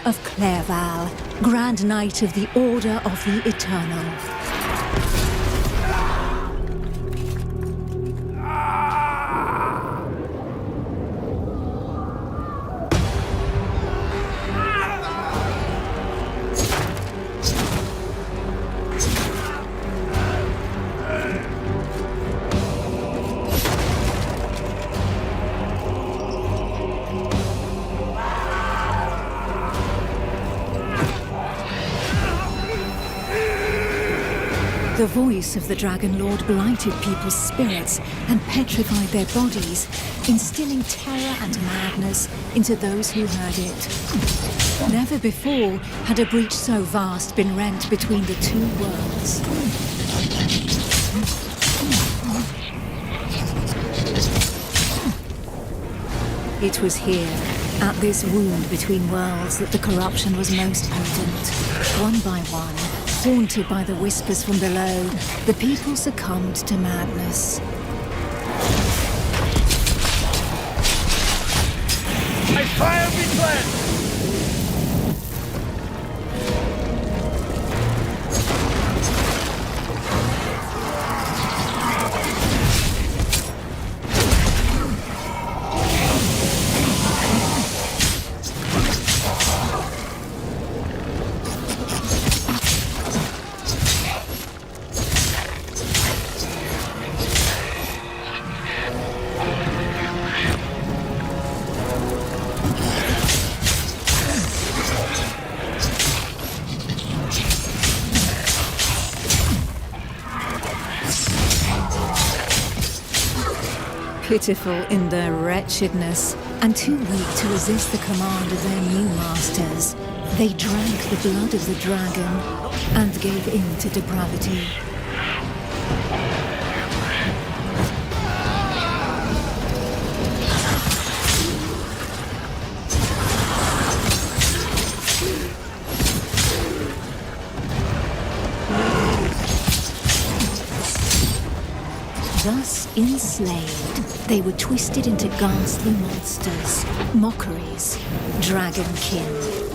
of Clerval, Grand Knight of the Order of the Eternal. The voice of the Dragon Lord blighted people's spirits and petrified their bodies, instilling terror and madness into those who heard it. Never before had a breach so vast been rent between the two worlds. It was here, at this wound between worlds, that the corruption was most potent. One by one, haunted by the whispers from below, the people succumbed to madness. May fire be cleansed! Pitiful in their wretchedness, and too weak to resist the command of their new masters, they drank the blood of the dragon and gave in to depravity. Thus enslaved, they were twisted into ghastly monsters, mockeries, dragonkin.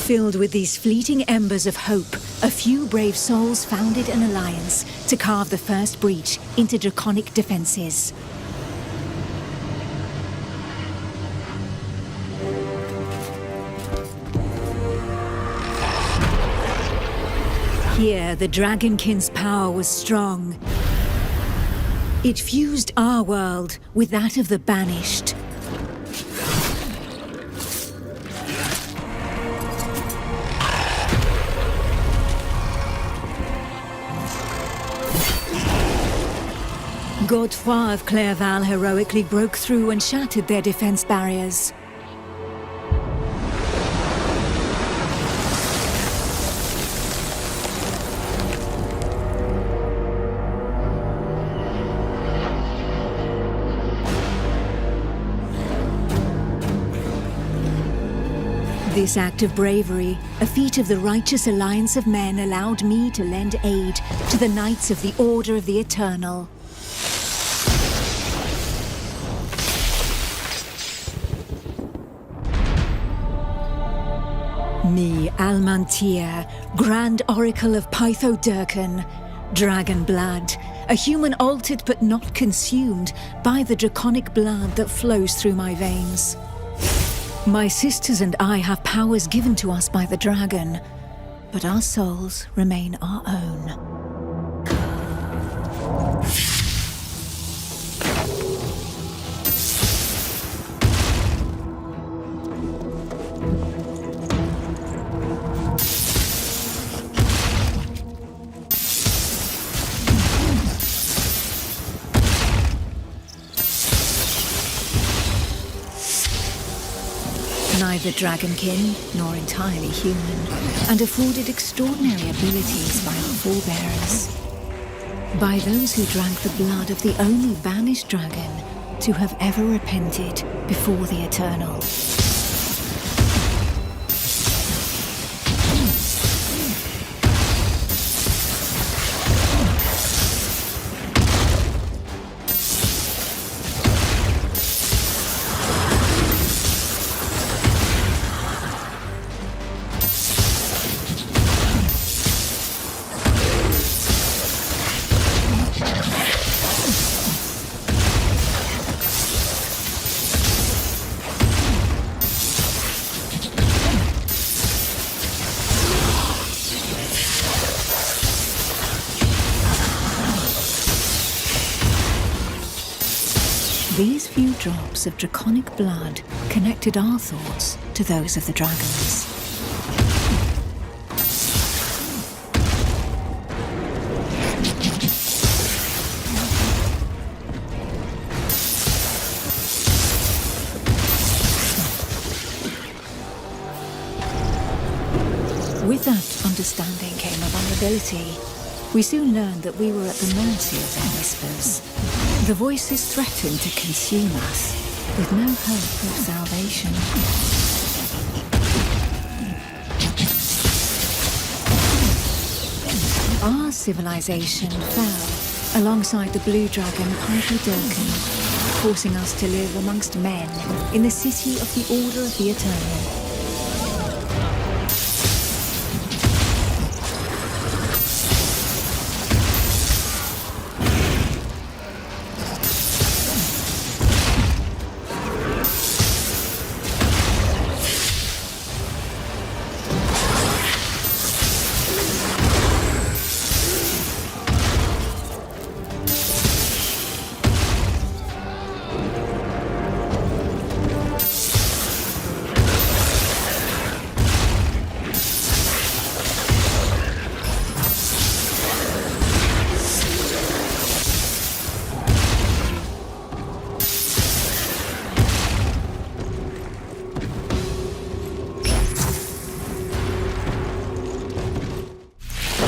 Filled with these fleeting embers of hope, a few brave souls founded an alliance to carve the first breach into draconic defenses. Here, the Dragonkin's power was strong. It fused our world with that of the Banished. Godefroy of Clerval heroically broke through and shattered their defense barriers. This act of bravery, a feat of the righteous alliance of men, allowed me to lend aid to the knights of the Order of the Eternal. Me, Almantir, Grand Oracle of Pythodurcan, Dragon Blood, a human altered but not consumed by the draconic blood that flows through my veins. My sisters and I have powers given to us by the dragon, but our souls remain our own. Neither dragonkin nor entirely human, and afforded extraordinary abilities by our forebearers. By those who drank the blood of the only banished dragon to have ever repented before the Eternal. These few drops of draconic blood connected our thoughts to those of the dragons. With that understanding came a vulnerability. We soon learned that we were at the mercy of their whispers. The voices threatened to consume us, with no hope of salvation. Our civilization fell alongside the blue dragon Pythodurcan, forcing us to live amongst men in the city of the Order of the Eternal.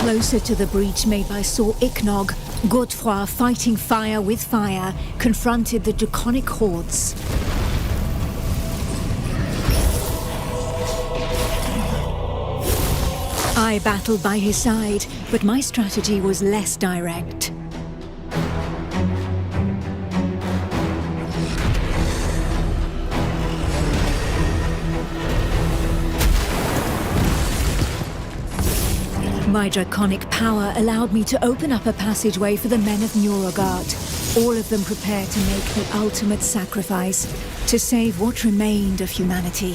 Closer to the breach made by Sir Ichnog, Godefroy, fighting fire with fire, confronted the draconic hordes. I battled by his side, but my strategy was less direct. My draconic power allowed me to open up a passageway for the men of Nurogard, all of them prepared to make the ultimate sacrifice to save what remained of humanity.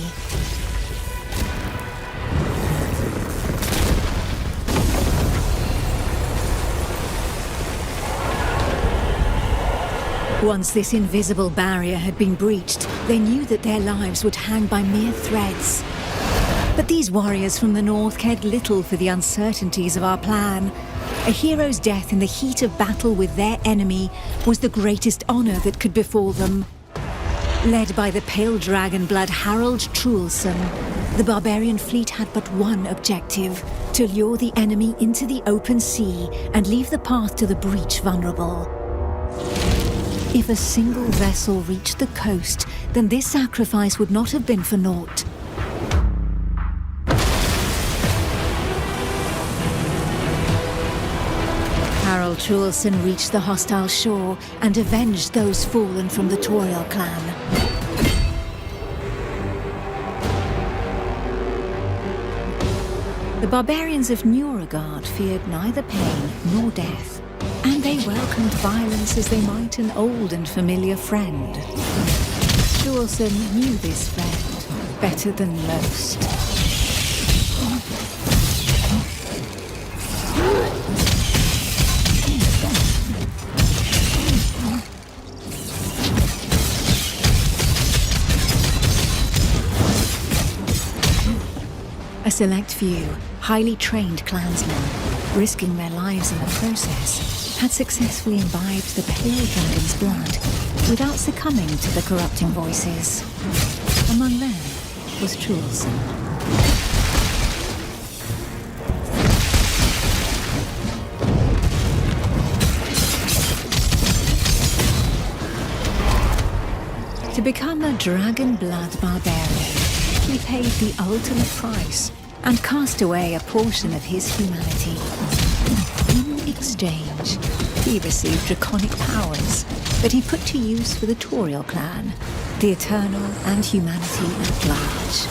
Once this invisible barrier had been breached, they knew that their lives would hang by mere threads. But these warriors from the north cared little for the uncertainties of our plan. A hero's death in the heat of battle with their enemy was the greatest honor that could befall them. Led by the pale dragon blood Harold Truelson, the barbarian fleet had but one objective: to lure the enemy into the open sea and leave the path to the breach vulnerable. If a single vessel reached the coast, then this sacrifice would not have been for naught. Earl Truelson reached the hostile shore and avenged those fallen from the Toriel clan. The barbarians of Nuragard feared neither pain nor death, and they welcomed violence as they might an old and familiar friend. Truelson knew this friend better than most. A select few, highly trained clansmen, risking their lives in the process, had successfully imbibed the pale dragon's blood without succumbing to the corrupting voices. Among them was Truelson. To become a dragon blood barbarian, he paid the ultimate price and cast away a portion of his humanity. In exchange, he received draconic powers that he put to use for the Toriel clan, the Eternal, and humanity at large.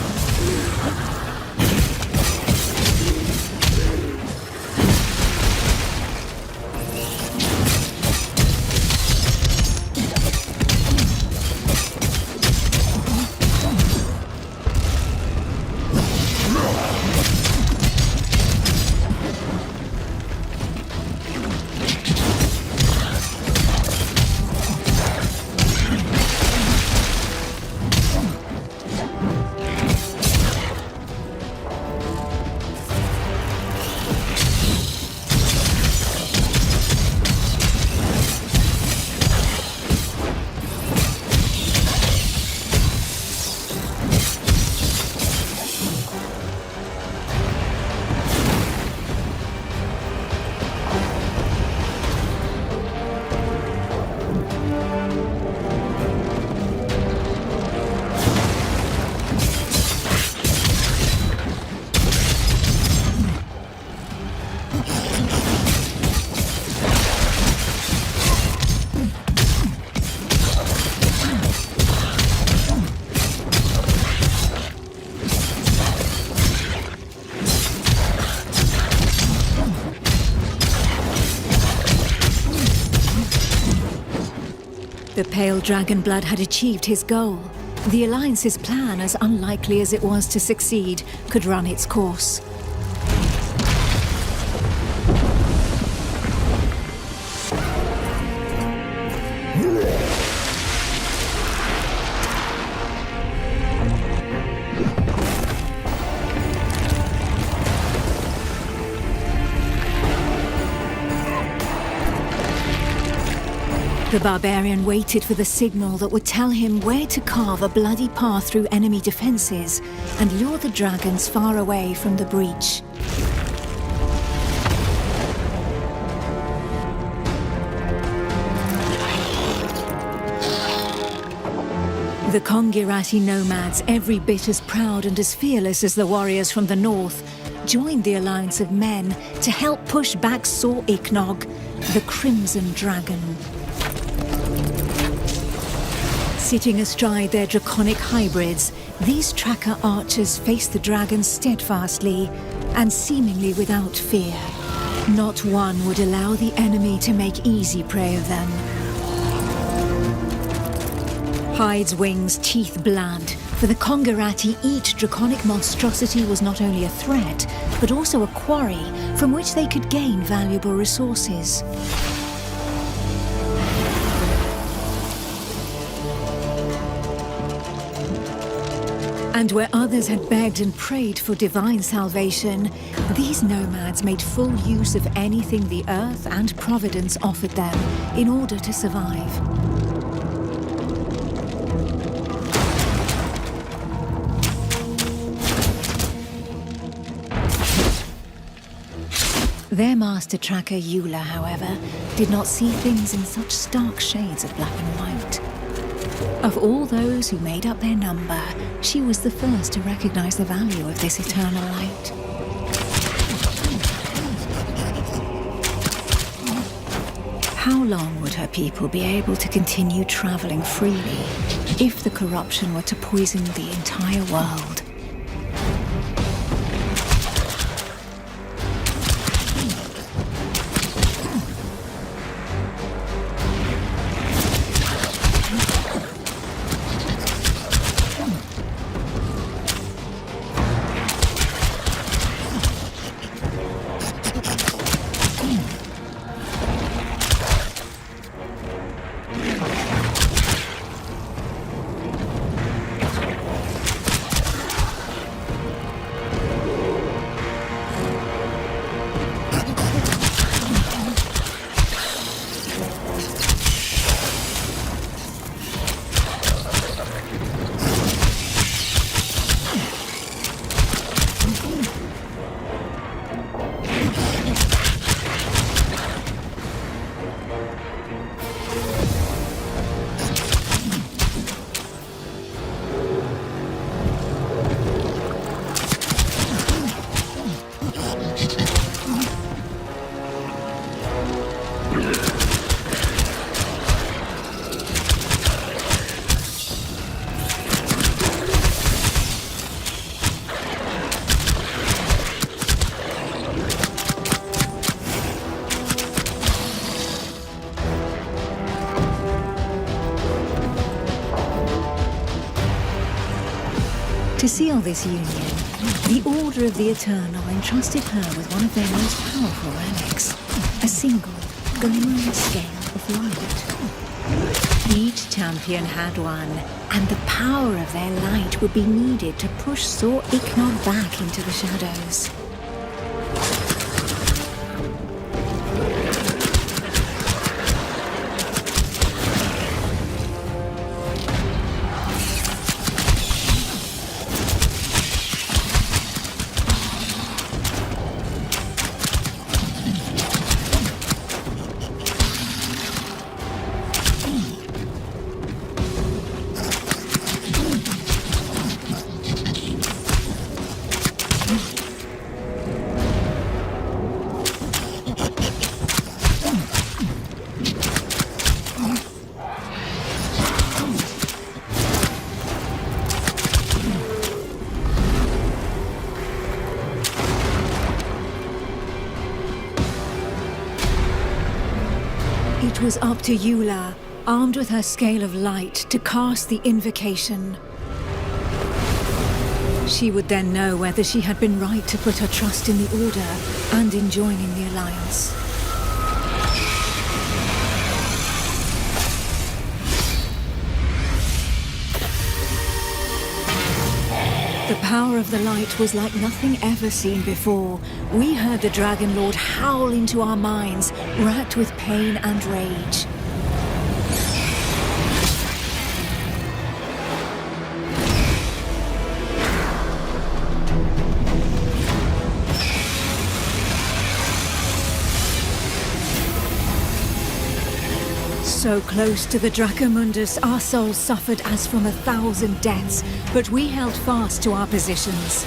The pale dragon blood had achieved his goal. The Alliance's plan, as unlikely as it was to succeed, could run its course. The barbarian waited for the signal that would tell him where to carve a bloody path through enemy defenses and lure the dragons far away from the breach. The Kongirati nomads, every bit as proud and as fearless as the warriors from the north, joined the alliance of men to help push back Sor Iknog, the Crimson Dragon. Sitting astride their draconic hybrids, these tracker archers faced the dragons steadfastly and seemingly without fear. Not one would allow the enemy to make easy prey of them. Hides, wings, teeth, blood. For the Kongirati, each draconic monstrosity was not only a threat, but also a quarry from which they could gain valuable resources. And where others had begged and prayed for divine salvation, these nomads made full use of anything the earth and providence offered them in order to survive. Their master tracker, Eula, however, did not see things in such stark shades of black and white. Of all those who made up their number, she was the first to recognize the value of this eternal light. How long would her people be able to continue traveling freely if the corruption were to poison the entire world? To seal this union, the Order of the Eternal entrusted her with one of their most powerful relics, a single, glimmering scale of light. Each champion had one, and the power of their light would be needed to push Sir Ichnog back into the shadows. It was up to Eula, armed with her scale of light, to cast the invocation. She would then know whether she had been right to put her trust in the Order and in joining the Alliance. The power of the light was like nothing ever seen before. We heard the Dragon Lord howl into our minds, racked with pain and rage. So close to the Dracomundus, our souls suffered as from 1,000 deaths, but we held fast to our positions.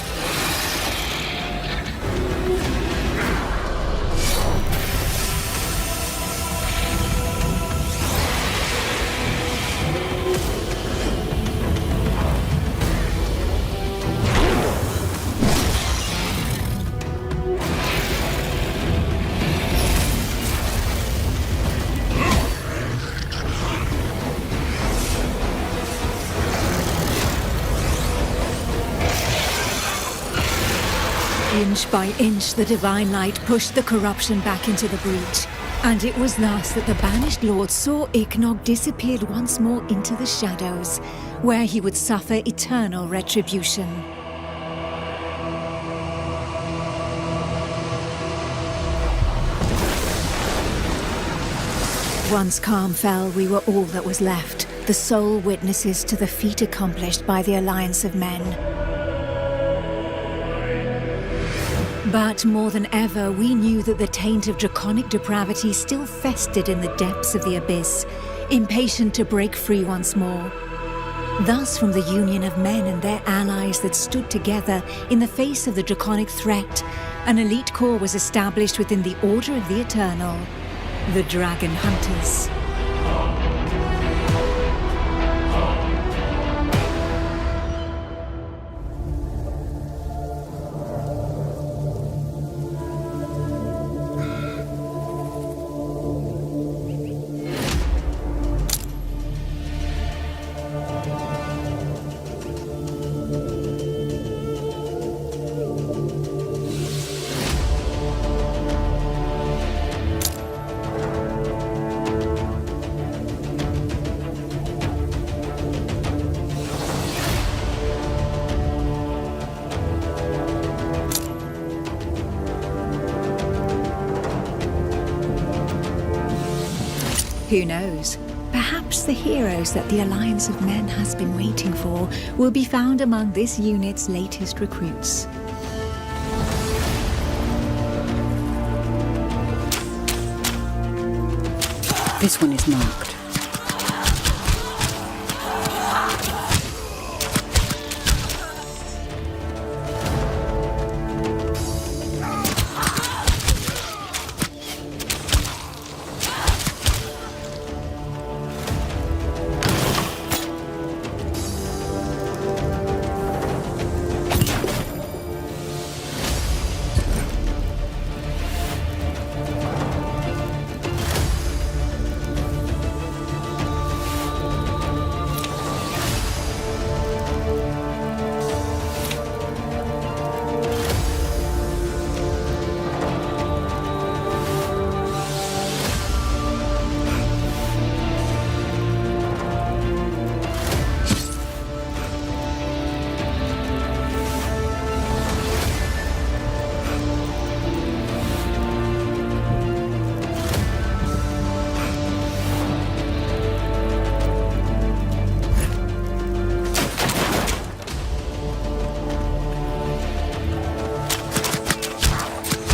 Inch by inch, the divine light pushed the corruption back into the breach, and it was thus that the banished lord Sir Ichnog disappeared once more into the shadows, where he would suffer eternal retribution. Once calm fell, we were all that was left, the sole witnesses to the feat accomplished by the alliance of men. But more than ever, we knew that the taint of draconic depravity still festered in the depths of the abyss, impatient to break free once more. Thus, from the union of men and their allies that stood together in the face of the draconic threat, an elite corps was established within the Order of the Eternal. The Dragon Hunters. Who knows? Perhaps the heroes that the Alliance of Men has been waiting for will be found among this unit's latest recruits. This one is marked.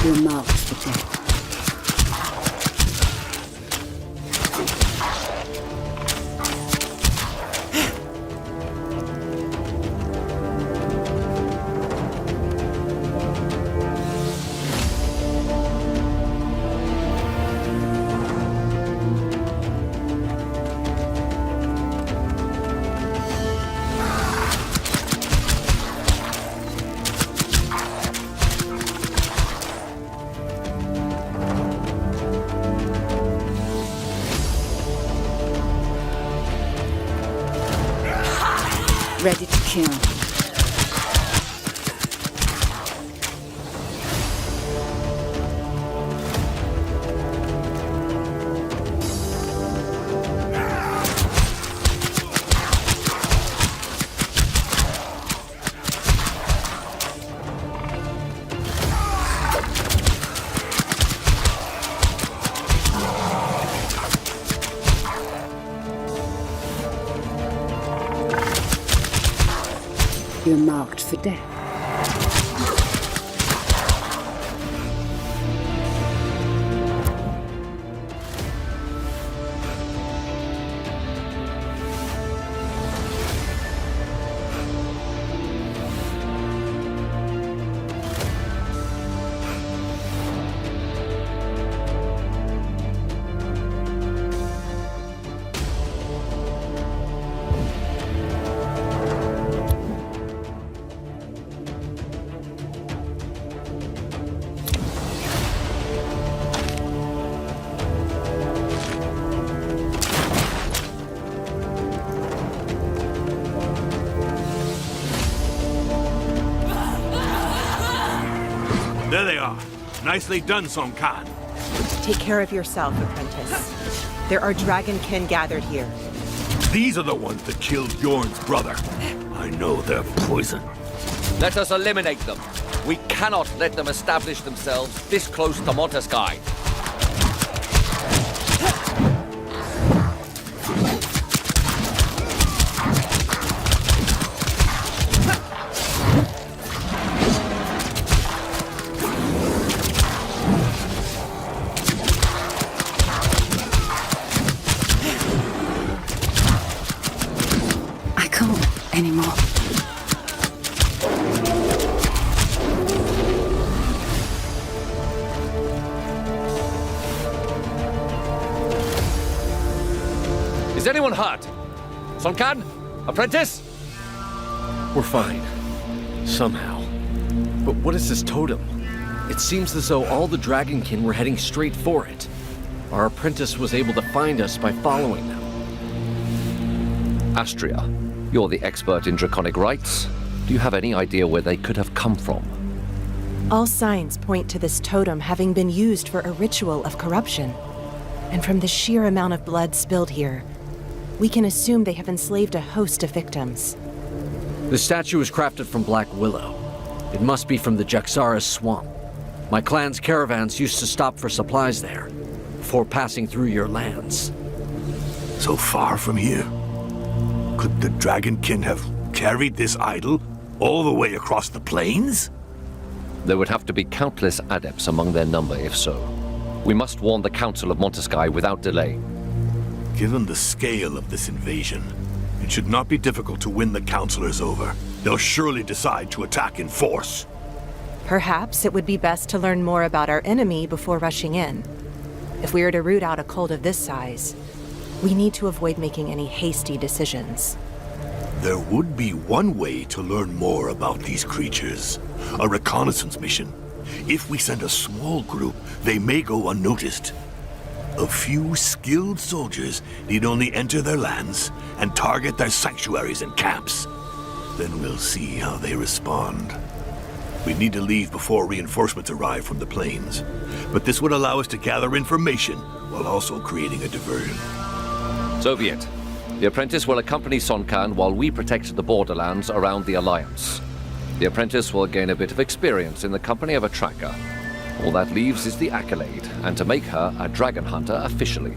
You're marked for death. Ready to kill. You're marked for death. There they are. Nicely done, Song Khan. Take care of yourself, apprentice. There are dragonkin gathered here. These are the ones that killed Yorn's brother. I know they're poison. Let us eliminate them. We cannot let them establish themselves this close to Montesky. I can't anymore. Is anyone hurt? Sonkan? Apprentice? We're fine. Somehow. But what is this totem? It seems as though all the Dragonkin were heading straight for it. Our apprentice was able to find us by following them. Astria, you're the expert in draconic rites. Do you have any idea where they could have come from? All signs point to this totem having been used for a ritual of corruption. And from the sheer amount of blood spilled here, we can assume they have enslaved a host of victims. The statue is crafted from black willow. It must be from the Jaxara's swamp. My clan's caravans used to stop for supplies there, before passing through your lands. So far from here? Could the Dragonkin have carried this idol all the way across the plains? There would have to be countless adepts among their number if so. We must warn the Council of Montesky without delay. Given the scale of this invasion, it should not be difficult to win the Councilors over. They'll surely decide to attack in force. Perhaps it would be best to learn more about our enemy before rushing in. If we are to root out a cult of this size, we need to avoid making any hasty decisions. There would be one way to learn more about these creatures. A reconnaissance mission. If we send a small group, they may go unnoticed. A few skilled soldiers need only enter their lands and target their sanctuaries and camps. Then we'll see how they respond. We need to leave before reinforcements arrive from the plains. But this would allow us to gather information while also creating a diversion. So be it. The apprentice will accompany Sonkan while we protect the borderlands around the Alliance. The apprentice will gain a bit of experience in the company of a tracker. All that leaves is the accolade, and to make her a dragon hunter officially.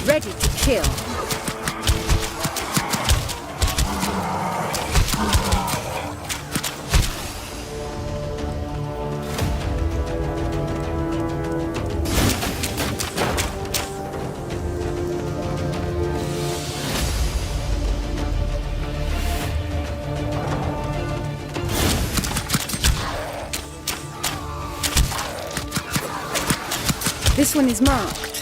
Ready to kill. This one is marked.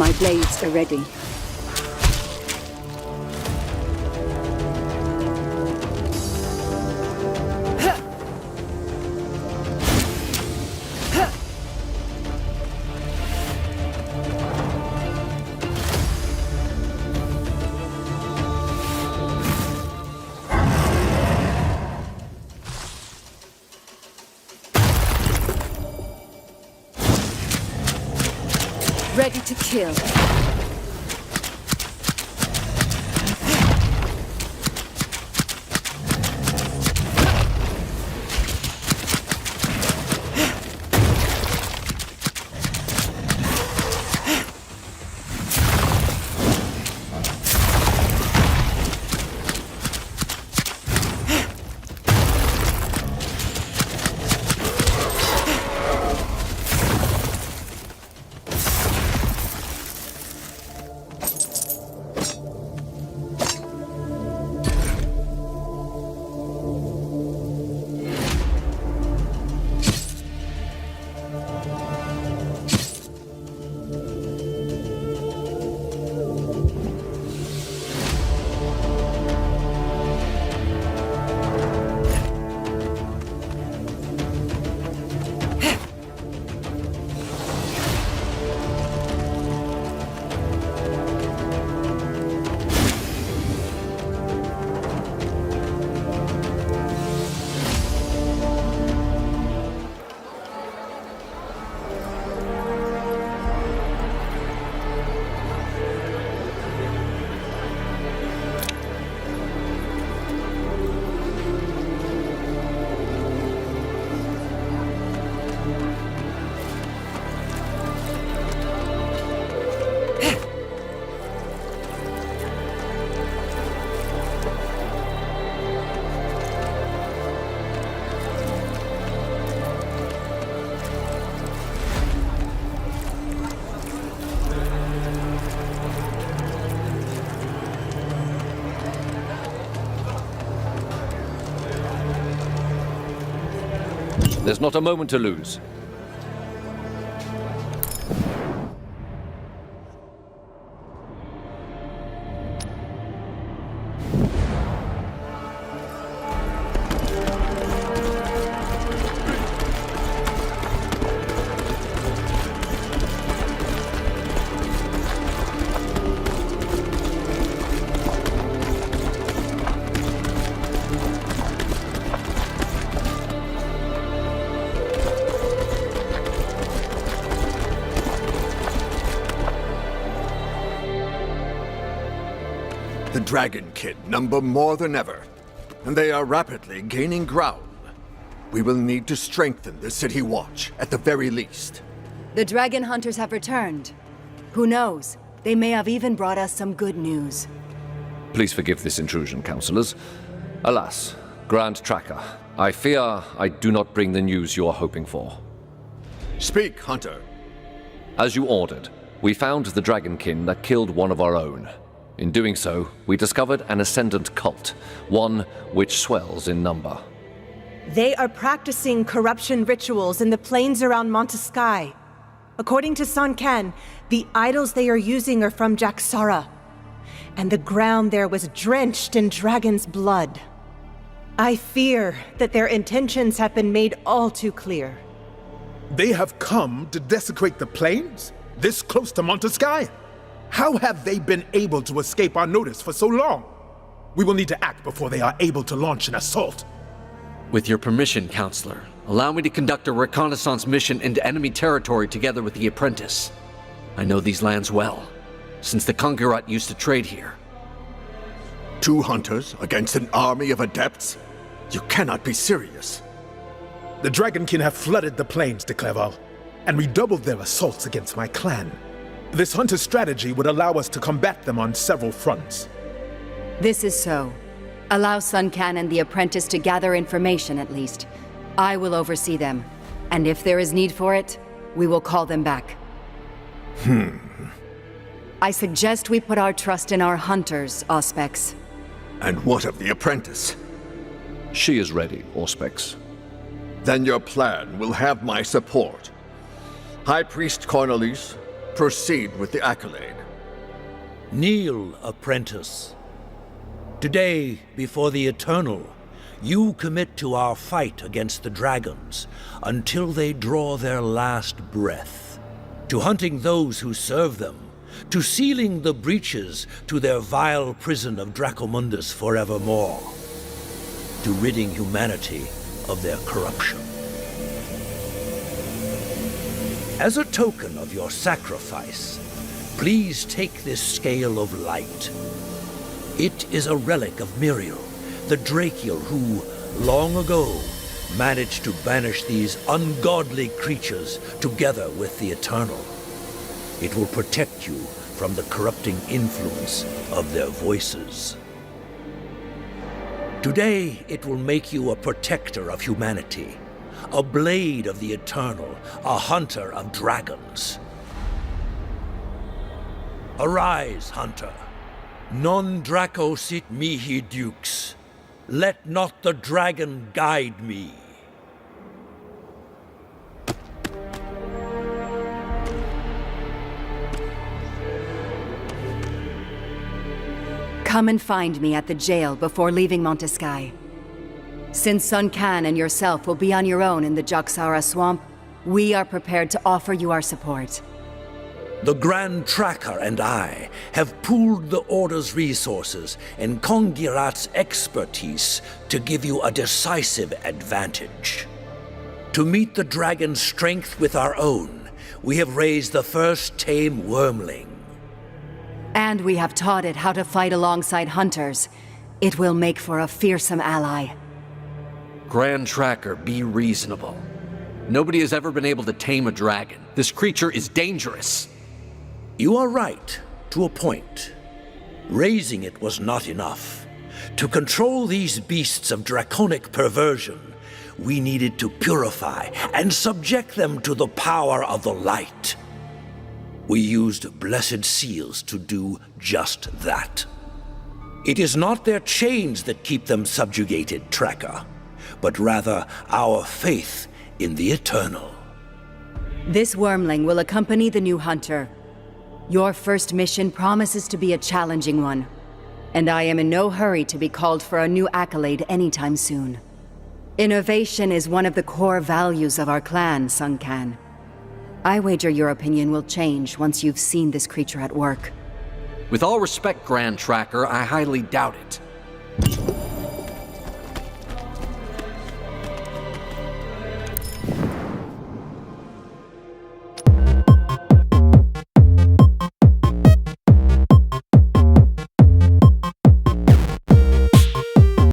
My blades are ready. Ready to kill. There's not a moment to lose. The Dragonkin number more than ever, and they are rapidly gaining ground. We will need to strengthen the city watch, at the very least. The dragon hunters have returned. Who knows? They may have even brought us some good news. Please forgive this intrusion, councillors. Alas, Grand Tracker, I fear I do not bring the news you are hoping for. Speak, Hunter. As you ordered, we found the Dragonkin that killed one of our own. In doing so, we discovered an ascendant cult, one which swells in number. They are practicing corruption rituals in the plains around Montesky. According to Sankan, the idols they are using are from Jaxara, and the ground there was drenched in dragon's blood. I fear that their intentions have been made all too clear. They have come to desecrate the plains? This close to Montesky? How have they been able to escape our notice for so long? We will need to act before they are able to launch an assault. With your permission, Counselor, allow me to conduct a reconnaissance mission into enemy territory together with the apprentice. I know these lands well, since the Conqueror used to trade here. 2 hunters against an army of adepts? You cannot be serious. The Dragonkin have flooded the plains, de Clerval, and redoubled their assaults against my clan. This hunter strategy would allow us to combat them on several fronts. This is so. Allow Sankan and the apprentice to gather information at least. I will oversee them, and if there is need for it, we will call them back. I suggest we put our trust in our hunters, Auspex. And what of the apprentice? She is ready, Auspex. Then your plan will have my support. High Priest Cornelis, Proceed with the accolade. Kneel, apprentice. Today, before the Eternal, you commit to our fight against the dragons until they draw their last breath, to hunting those who serve them, to sealing the breaches to their vile prison of Dracomundus forevermore, to ridding humanity of their corruption. As a token of your sacrifice, please take this scale of light. It is a relic of Muriel, the Drakiel who, long ago, managed to banish these ungodly creatures together with the Eternal. It will protect you from the corrupting influence of their voices. Today, it will make you a protector of humanity, a blade of the Eternal, a hunter of dragons. Arise, hunter. Non Draco sit mihi dukes. Let not the dragon guide me. Come and find me at the jail before leaving Montesquieu. Since Sun Can and yourself will be on your own in the Jaksara swamp, we are prepared to offer you our support. The Grand Tracker and I have pooled the Order's resources and Kongirat's expertise to give you a decisive advantage. To meet the dragon's strength with our own, we have raised the first tame wormling. And we have taught it how to fight alongside hunters. It will make for a fearsome ally. Grand Tracker, be reasonable. Nobody has ever been able to tame a dragon. This creature is dangerous. You are right, to a point. Raising it was not enough. To control these beasts of draconic perversion, we needed to purify and subject them to the power of the light. We used blessed seals to do just that. It is not their chains that keep them subjugated, Tracker, but rather our faith in the Eternal. This wormling will accompany the new hunter. Your first mission promises to be a challenging one, and I am in no hurry to be called for a new accolade anytime soon. Innovation is one of the core values of our clan, Sun Can. I wager your opinion will change once you've seen this creature at work. With all respect, Grand Tracker, I highly doubt it.